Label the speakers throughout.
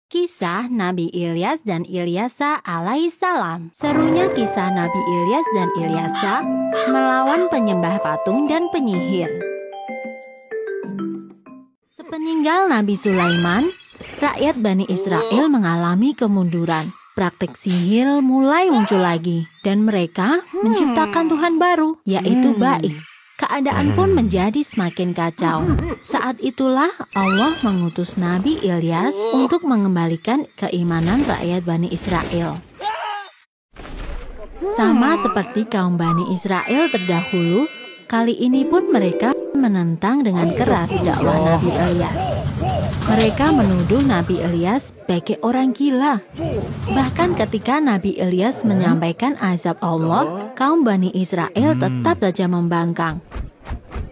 Speaker 1: Kisah Nabi Ilyas dan Ilyasa alaihissalam. Serunya kisah Nabi Ilyas dan Ilyasa melawan penyembah patung dan penyihir. Sepeninggal Nabi Sulaiman, rakyat Bani Israel mengalami kemunduran. Praktik sihir mulai muncul lagi dan mereka menciptakan Tuhan baru, yaitu Baik. Keadaan pun menjadi semakin kacau. Saat itulah Allah mengutus Nabi Ilyas untuk mengembalikan keimanan rakyat Bani Israel. Sama seperti kaum Bani Israel terdahulu, kali ini pun mereka menentang dengan keras dakwah Nabi Ilyas. Mereka menuduh Nabi Ilyas sebagai orang gila. Bahkan ketika Nabi Ilyas menyampaikan azab Allah, kaum Bani Israel tetap saja membangkang.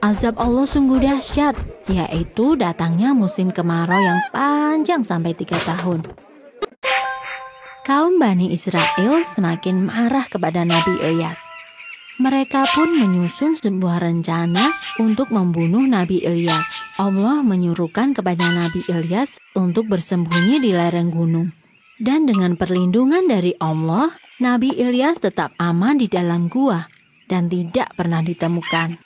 Speaker 1: Azab Allah sungguh dahsyat, yaitu datangnya musim kemarau yang panjang sampai 3 tahun. Kaum Bani Israel semakin marah kepada Nabi Ilyas. Mereka pun menyusun sebuah rencana untuk membunuh Nabi Ilyas. Allah menyuruhkan kepada Nabi Ilyas untuk bersembunyi di lereng gunung. Dan dengan perlindungan dari Allah, Nabi Ilyas tetap aman di dalam gua dan tidak pernah ditemukan.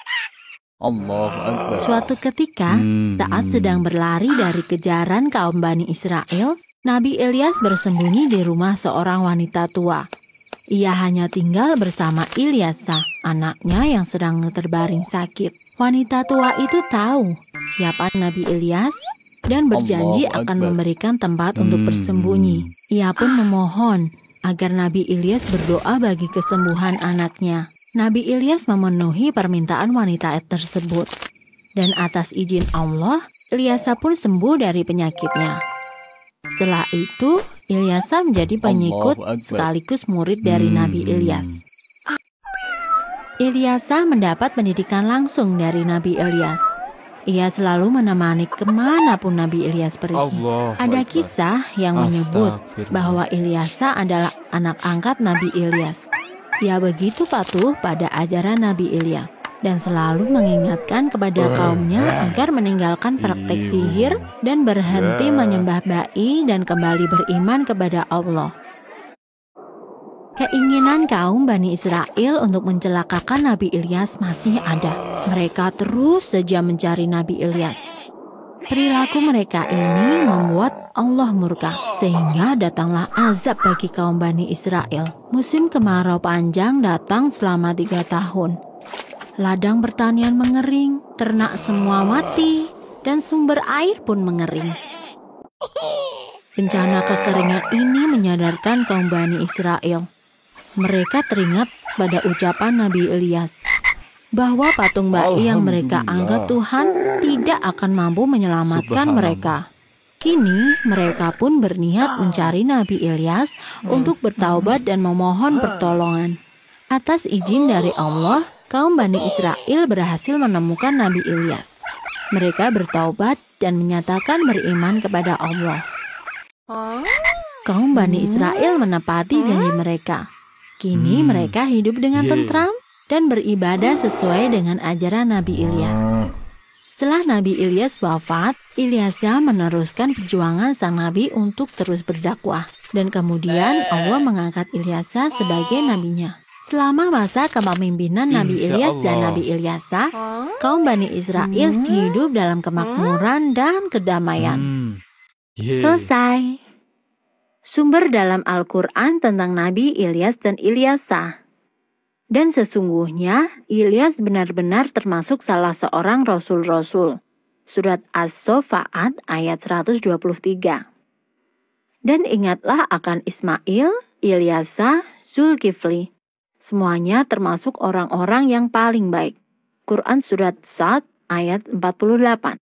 Speaker 1: Suatu ketika, saat sedang berlari dari kejaran kaum Bani Israel, Nabi Ilyas bersembunyi di rumah seorang wanita tua. Ia hanya tinggal bersama Ilyasa, anaknya yang sedang terbaring sakit. Wanita tua itu tahu siapa Nabi Ilyas dan berjanji akan memberikan tempat untuk bersembunyi. Ia pun memohon agar Nabi Ilyas berdoa bagi kesembuhan anaknya. Nabi Ilyas memenuhi permintaan wanita tersebut. Dan atas izin Allah, Ilyasa pun sembuh dari penyakitnya. Setelah itu, Ilyasa menjadi pengikut sekaligus murid dari Nabi Ilyas. Ilyasa mendapat pendidikan langsung dari Nabi Ilyas. Ia selalu menemani kemanapun Nabi Ilyas pergi. Ada kisah yang menyebut bahwa Ilyasa adalah anak angkat Nabi Ilyas. Ia begitu patuh pada ajaran Nabi Ilyas dan selalu mengingatkan kepada kaumnya agar meninggalkan praktek sihir dan berhenti menyembah ba'i dan kembali beriman kepada Allah. Keinginan kaum Bani Israel untuk mencelakakan Nabi Ilyas masih ada. Mereka terus saja mencari Nabi Ilyas. Perilaku mereka ini membuat Allah murka, sehingga datanglah azab bagi kaum Bani Israel. Musim kemarau panjang datang selama 3 tahun. Ladang pertanian mengering, ternak semua mati, dan sumber air pun mengering. Bencana kekeringan ini menyadarkan kaum Bani Israel. Mereka teringat pada ucapan Nabi Ilyas bahwa patung ba'i yang mereka anggap Tuhan tidak akan mampu menyelamatkan mereka. Kini mereka pun berniat mencari Nabi Ilyas untuk bertaubat dan memohon pertolongan. Atas izin dari Allah, kaum Bani Israel berhasil menemukan Nabi Ilyas. Mereka bertaubat dan menyatakan beriman kepada Allah. Kaum Bani Israel menepati janji mereka. Kini mereka hidup dengan tentram dan beribadah sesuai dengan ajaran Nabi Ilyas. Setelah Nabi Ilyas wafat, Ilyasa meneruskan perjuangan sang Nabi untuk terus berdakwah. Dan kemudian Allah mengangkat Ilyasa sebagai nabinya. Selama masa kepemimpinan Nabi Ilyas dan Nabi Ilyasa, kaum Bani Israel hidup dalam kemakmuran dan kedamaian. Selesai. Sumber dalam Al-Quran tentang Nabi Ilyas dan Ilyasa. Dan sesungguhnya, Ilyas benar-benar termasuk salah seorang Rasul-Rasul. Surat As-Sofa'at ayat 123. Dan ingatlah akan Ismail, Ilyasa, Zulkifli. Semuanya termasuk orang-orang yang paling baik. Quran Surat Sad ayat 48.